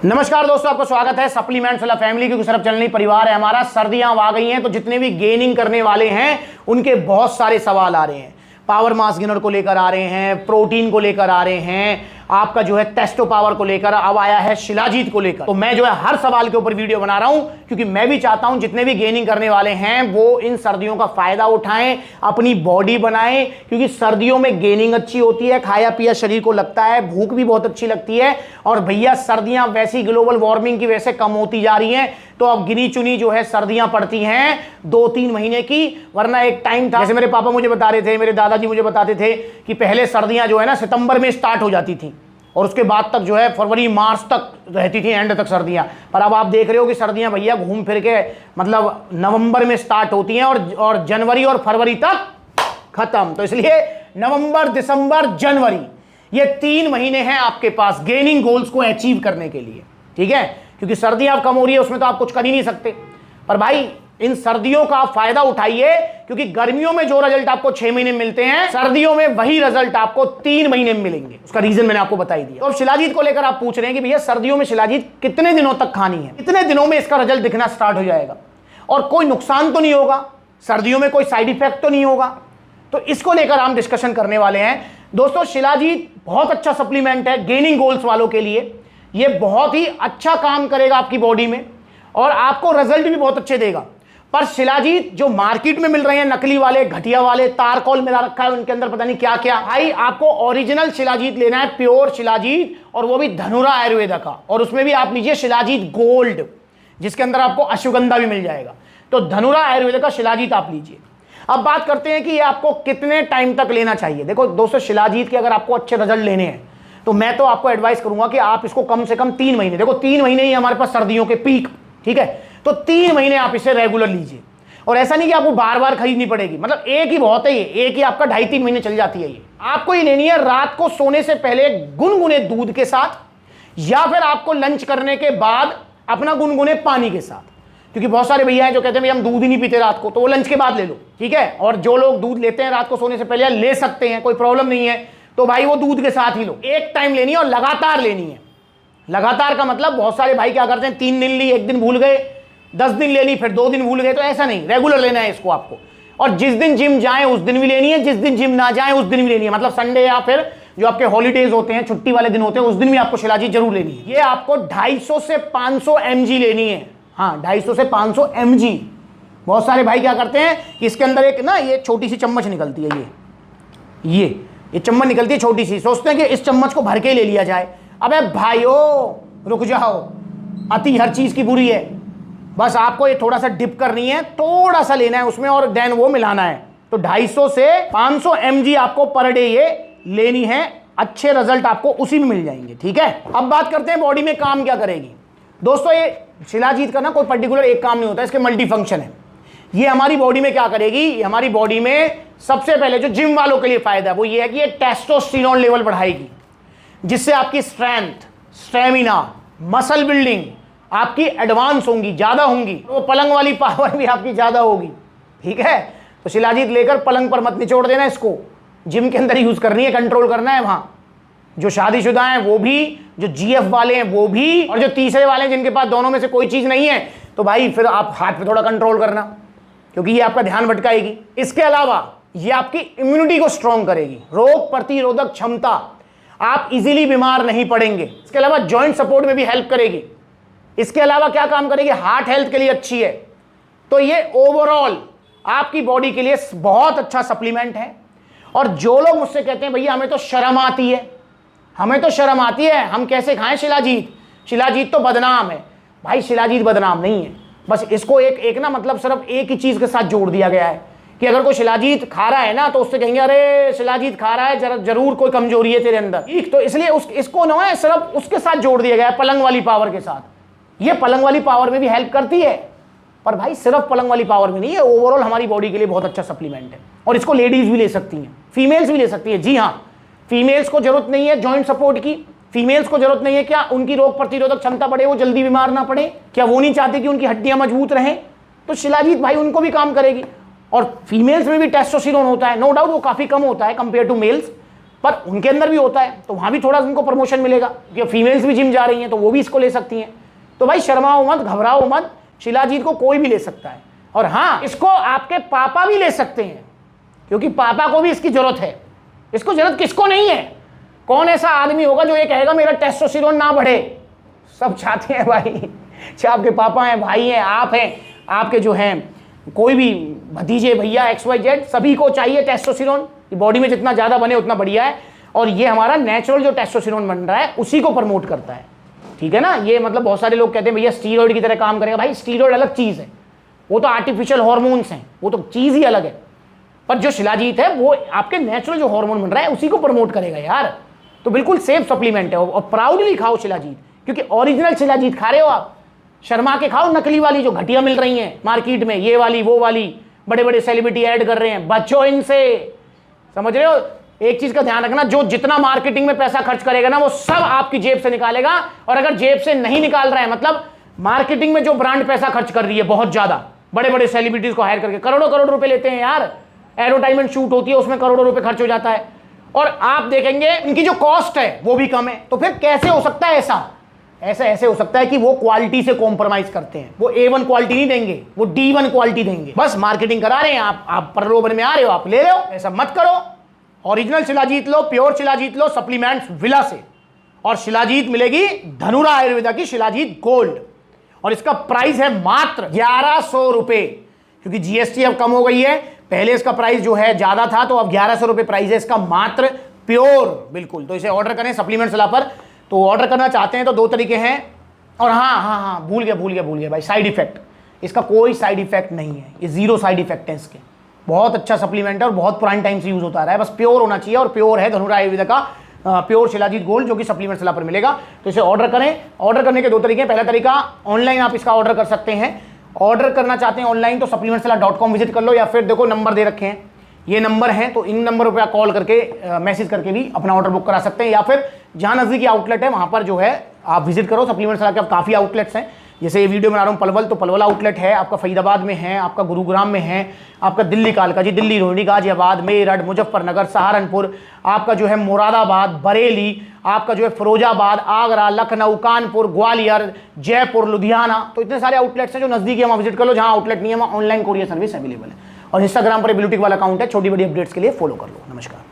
नमस्कार दोस्तों, आपका स्वागत है सप्लीमेंट्स वाला फैमिली, क्योंकि सिर्फ चैनल परिवार है हमारा। सर्दियां आ गई हैं तो जितने भी गेनिंग करने वाले हैं उनके बहुत सारे सवाल आ रहे हैं। पावर मास गेनर को लेकर आ रहे हैं, प्रोटीन को लेकर आ रहे हैं, आपका जो है टेस्टो पावर को लेकर, अब आया है शिलाजीत को लेकर। तो मैं जो है हर सवाल के ऊपर वीडियो बना रहा हूं, क्योंकि मैं भी चाहता हूं जितने भी गेनिंग करने वाले हैं वो इन सर्दियों का फायदा उठाएं, अपनी बॉडी बनाएं, क्योंकि सर्दियों में गेनिंग अच्छी होती है, खाया पिया शरीर को लगता है, भूख भी बहुत अच्छी लगती है। और भैया सर्दियां वैसी ग्लोबल वार्मिंग की वजह से कम होती जा रही हैं, तो अब गिनी चुनी जो है सर्दियां पड़ती हैं 2-3 महीने की। वरना एक टाइम था, जैसे मेरे पापा मुझे बता रहे थे, मेरे दादाजी मुझे बताते थे कि पहले सर्दियां जो है ना सितंबर में स्टार्ट हो जाती थी और उसके बाद तक जो है फरवरी मार्च तक रहती थी, एंड तक सर्दियां। पर अब आप देख रहे हो कि सर्दियां भैया घूम फिर के मतलब नवंबर में स्टार्ट होती हैं और जनवरी और फरवरी तक खत्म। तो इसलिए नवंबर, दिसंबर, जनवरी ये 3 महीने हैं आपके पास गेनिंग गोल्स को अचीव करने के लिए, ठीक है। क्योंकि सर्दियां अब कम हो रही है, उसमें तो आप कुछ कर ही नहीं सकते। पर भाई इन सर्दियों का आप फायदा उठाइए, क्योंकि गर्मियों में जो रिजल्ट आपको 6 महीने मिलते हैं, सर्दियों में वही रिजल्ट आपको 3 महीने में मिलेंगे। उसका रीजन मैंने आपको बता ही दिया। तो शिलाजीत को लेकर आप पूछ रहे हैं कि भैया सर्दियों में शिलाजीत कितने दिनों तक खानी है, कितने दिनों में इसका रिजल्ट दिखना स्टार्ट हो जाएगा और कोई नुकसान तो नहीं होगा, सर्दियों में कोई साइड इफेक्ट तो नहीं होगा। तो इसको लेकर हम डिस्कशन करने वाले हैं। दोस्तों शिलाजीत बहुत अच्छा सप्लीमेंट है गेनिंग गोल्स वालों के लिए। ये बहुत ही अच्छा काम करेगा आपकी बॉडी में और आपको रिजल्ट भी बहुत अच्छे देगा। पर शिलाजीत जो मार्केट में मिल रहे हैं नकली वाले, घटिया वाले, तारकोल मिला रखा है उनके अंदर, पता नहीं क्या क्या। भाई आपको ओरिजिनल शिलाजीत लेना है, प्योर शिलाजीत, और वो भी धनुरा आयुर्वेदा का। और उसमें भी आप लीजिए शिलाजीत गोल्ड, जिसके अंदर आपको अश्वगंधा भी मिल जाएगा। तो धनुरा आयुर्वेदा का शिलाजीत आप लीजिए। अब बात करते हैं कि ये आपको कितने टाइम तक लेना चाहिए। देखो दोस्तों, शिलाजीत के अगर आपको अच्छे रिजल्ट लेने हैं तो मैं तो आपको एडवाइस करूंगा कि आप इसको कम से कम 3 महीने, देखो 3 महीने ही हमारे पास सर्दियों के पीक, ठीक है। तो 3 महीने आप इसे रेगुलर लीजिए। और ऐसा नहीं कि आपको बार बार खरीदनी पड़ेगी, मतलब एक ही बहुत है, ये एक ही आपका 2.5-3 महीने चल जाती है। ये आपको ये लेनी है रात को सोने से पहले गुनगुने दूध के साथ, या फिर आपको लंच करने के बाद अपना गुनगुने पानी के साथ। क्योंकि बहुत सारे भैया हैं जो कहते हैं हम दूध ही नहीं पीते रात को, तो वो लंच के बाद ले लो, ठीक है। और जो लोग दूध लेते हैं रात को सोने से पहले, ले सकते हैं, कोई प्रॉब्लम नहीं है, तो भाई वो दूध के साथ ही लो। एक टाइम लेनी है और लगातार लेनी है। लगातार का मतलब बहुत सारे भाई क्या करते हैं, 3 दिन ली, 1 दिन भूल गए, 10 दिन ले ली, फिर 2 दिन भूल गए। तो ऐसा नहीं, रेगुलर लेना है इसको आपको। और जिस दिन जिम जाए उस दिन भी लेनी है, जिस दिन जिम ना जाए उस दिन भी लेनी है। मतलब संडे या फिर जो आपके हॉलीडेज होते हैं, छुट्टी वाले दिन होते हैं, उस दिन भी आपको शिलाजीत जरूर लेनी है। ये आपको 250 से 500 mg लेनी है। हाँ, 250 से 500 mg। बहुत सारे भाई क्या करते हैं कि इसके अंदर एक ना ये छोटी सी चम्मच निकलती है, ये चम्मच निकलती है छोटी सी, सोचते हैं कि इस चम्मच को भर के ले लिया जाए। अबे भाइयों रुक जाओ, अति हर चीज की बुरी है। बस आपको ये थोड़ा सा डिप करनी है, थोड़ा सा लेना है उसमें और देन वो मिलाना है। तो 250 से 500 mg आपको पर डे ये लेनी है। अच्छे रिजल्ट आपको उसी में मिल जाएंगे, ठीक है। अब बात करते हैं बॉडी में काम क्या करेगी। दोस्तों ये शिलाजीत का ना कोई पर्टिकुलर एक काम नहीं होता, इसके मल्टी फंक्शन है। ये हमारी बॉडी में क्या करेगी, ये हमारी बॉडी में सबसे पहले जो जिम वालों के लिए फायदा है वो ये है कि ये टेस्टोस्टेरोन लेवल बढ़ाएगी, जिससे आपकी स्ट्रेंथ, स्टेमिना, मसल बिल्डिंग आपकी एडवांस होंगी, ज्यादा होंगी। तो पलंग वाली पावर भी आपकी ज्यादा होगी, ठीक है। तो शिलाजीत लेकर पलंग पर मत निचोड़ देना, इसको जिम के अंदर यूज करनी है, कंट्रोल करना है। वहां जो शादीशुदा हैं वो भी, जो जीएफ वाले हैं वो भी, और जो तीसरे वाले हैं जिनके पास दोनों में से कोई चीज नहीं है, तो भाई फिर आप हाथ पे थोड़ा कंट्रोल करना, क्योंकि ये आपका ध्यान भटकाएगी। इसके अलावा ये आपकी इम्यूनिटी को स्ट्रॉन्ग करेगी, रोग प्रतिरोधक क्षमता, आप इजीली बीमार नहीं पड़ेंगे। इसके अलावा जॉइंट सपोर्ट में भी हेल्प करेगी। इसके अलावा क्या काम करेगी, हार्ट हेल्थ के लिए अच्छी है। तो ये ओवरऑल आपकी बॉडी के लिए बहुत अच्छा सप्लीमेंट है। और जो लोग मुझसे कहते हैं भैया हमें तो शर्म आती है, हमें तो शर्म आती है, हम कैसे खाएं शिलाजीत, शिलाजीत तो बदनाम है। भाई शिलाजीत बदनाम नहीं है, बस इसको एक ना मतलब सिर्फ एक ही चीज के साथ जोड़ दिया गया है कि अगर कोई शिलाजीत खा रहा है ना तो उससे कहेंगे अरे शिलाजीत खा रहा है, जरूर कोई कमजोरी है तेरे अंदर, ठीक। तो इसलिए इसको ना है सिर्फ उसके साथ जोड़ दिया गया है, पलंग वाली पावर के साथ। ये पलंग वाली पावर में भी हेल्प करती है, पर भाई सिर्फ पलंग वाली पावर में नहीं है, ओवरऑल हमारी बॉडी के लिए बहुत अच्छा सप्लीमेंट है। और इसको लेडीज भी ले सकती हैं, फीमेल्स भी ले सकती है। जी हाँ, फीमेल्स को जरूरत नहीं है जॉइंट सपोर्ट की, फीमेल्स को जरूरत नहीं है क्या उनकी रोग प्रतिरोधक क्षमता बढ़े, वो जल्दी बीमार ना पड़े, क्या वो नहीं चाहती कि उनकी हड्डियां मजबूत रहें, तो शिलाजीत भाई उनको भी काम करेगी। और फीमेल्स में भी टेस्टोस्टेरोन होता है, नो डाउट वो काफी कम होता है कंपेयर टू मेल्स, पर उनके अंदर भी होता है, तो वहां भी थोड़ा उनको प्रमोशन मिलेगा, क्योंकि फीमेल्स भी जिम जा रही हैं तो वो भी इसको ले सकती हैं। तो भाई शर्माओ मत, घबराओ मत, शिलाजीत को कोई भी ले सकता है। और हाँ, इसको आपके पापा भी ले सकते हैं, क्योंकि पापा को भी इसकी जरूरत है। इसको जरूरत किसको नहीं है? कौन ऐसा आदमी होगा जो ये कहेगा मेरा टेस्टोस्टेरोन ना बढ़े? सब चाहते हैं भाई, चाहे आपके पापा हैं, भाई हैं, आप हैं, आपके जो हैं कोई भी भतीजे, भैया, XYZ, सभी को चाहिए टेस्टोस्टेरोन। बॉडी में जितना ज़्यादा बने उतना बढ़िया है। और ये हमारा नेचुरल जो टेस्टोस्टेरोन बन रहा है उसी को प्रमोट करता है, ठीक है ना। ये मतलब बहुत सारे लोग कहते हैं भैया स्टीरॉयड की तरह काम करेगा। भाई स्टीरॉयड अलग चीज़ है, वो तो आर्टिफिशियल हार्मोन्स हैं, वो तो चीज़ ही अलग है। पर जो शिलाजीत है वो आपके नेचुरल जो हार्मोन बन रहा है उसी को प्रमोट करेगा यार। तो बिल्कुल सेफ सप्लीमेंट है और प्राउडली खाओ शिलाजीत, क्योंकि ओरिजिनल शिलाजीत खा रहे हो आप। शर्मा के खाओ नकली वाली जो घटिया मिल रही हैं मार्केट में, ये वाली वो वाली, बड़े बड़े सेलिब्रिटी ऐड कर रहे हैं, बचो इनसे। समझ रहे हो? एक चीज का ध्यान रखना, जो जितना मार्केटिंग में पैसा खर्च करेगा ना वो सब आपकी जेब से निकालेगा। और अगर जेब से नहीं निकाल रहा है, मतलब मार्केटिंग में जो ब्रांड पैसा खर्च कर रही है बहुत ज्यादा, बड़े बड़े सेलिब्रिटीज को हायर करके करोड़ों करोड़ रुपए लेते हैं यार, एडवर्टाइजमेंट शूट होती है उसमें करोड़ों रुपए खर्च हो जाता है, और आप देखेंगे इनकी जो कॉस्ट है वो भी कम है। तो फिर कैसे हो सकता है ऐसा? ऐसे हो सकता है कि वो क्वालिटी से कॉम्प्रोमाइज करते हैं, वो A1 क्वालिटी नहीं देंगे, वो D1 क्वालिटी देंगे। बस मार्केटिंग करा रहे हैं, आप प्रलोभन में आ रहे हो, आप ले लो, ऐसा मत करो। ओरिजिनल शिलाजीत लो, प्योर शिलाजीत लो सप्लीमेंट्स विला से। और शिलाजीत मिलेगी धनुरा आयुर्वेदा की शिलाजीत गोल्ड, और इसका प्राइस है मात्र 1100 रुपए, क्योंकि GST अब कम हो गई है। पहले इसका प्राइस जो है ज्यादा था, तो अब 1100 रुपए प्राइस है इसका मात्र, प्योर बिल्कुल। तो इसे ऑर्डर करें सप्लीमेंट्स विला पर। तो ऑर्डर करना चाहते हैं तो 2 तरीके हैं। और हाँ, भूल गया भाई, साइड इफेक्ट, इसका कोई साइड इफेक्ट नहीं है, ये 0 साइड इफेक्ट है इसके। बहुत अच्छा सप्लीमेंट है और बहुत पुराने टाइम से यूज होता रहा है, बस प्योर होना चाहिए। और प्योर है धनुरा आयुर्वेदा का प्योर शिलाजीत गोल्ड, जो कि सप्लीमेंट सेला पर मिलेगा। तो इसे ऑर्डर करें। ऑर्डर करने के 2 तरीके हैं। पहला तरीका, ऑनलाइन आप इसका ऑर्डर कर सकते हैं। ऑर्डर करना चाहते हैं ऑनलाइन तो supplementsela.com विजिट कर लो, या फिर देखो नंबर दे रखे हैं, ये नंबर है, तो इन नंबरों पर कॉल करके मैसेज करके भी अपना ऑर्डर बुक करा सकते हैं। या फिर जहां नजदीकी आउटलेट है वहां पर जो है आप विजिट करो। सप्लीमेंट सेला के अब काफी आउटलेट्स हैं, जैसे ये वीडियो में आ रहा हूँ पलवल, तो पलवल आउटलेट है आपका, फरीदाबाद में है आपका, गुरुग्राम में है आपका, दिल्ली कालका जी, दिल्ली रोहिणी, गाजियाबाद, मेरठ, मुजफ्फरनगर, सहारनपुर, आपका जो है मुरादाबाद, बरेली, आपका जो है फिरोजाबाद, आगरा, लखनऊ, कानपुर, ग्वालियर, जयपुर, लुधियाना। तो इतने सारे आउटलेट्स हैं जो नजदीकी है, वहाँ विजिट कर लो। जहाँ आउटलेट नहीं है वहाँ ऑनलाइन कोरियर सर्विस अवेलेबल है। और इंस्टाग्राम पर ब्लूटिक वाला अकाउंट है, छोटी बड़ी अपडेट्स के लिए फॉलो कर लो। नमस्कार।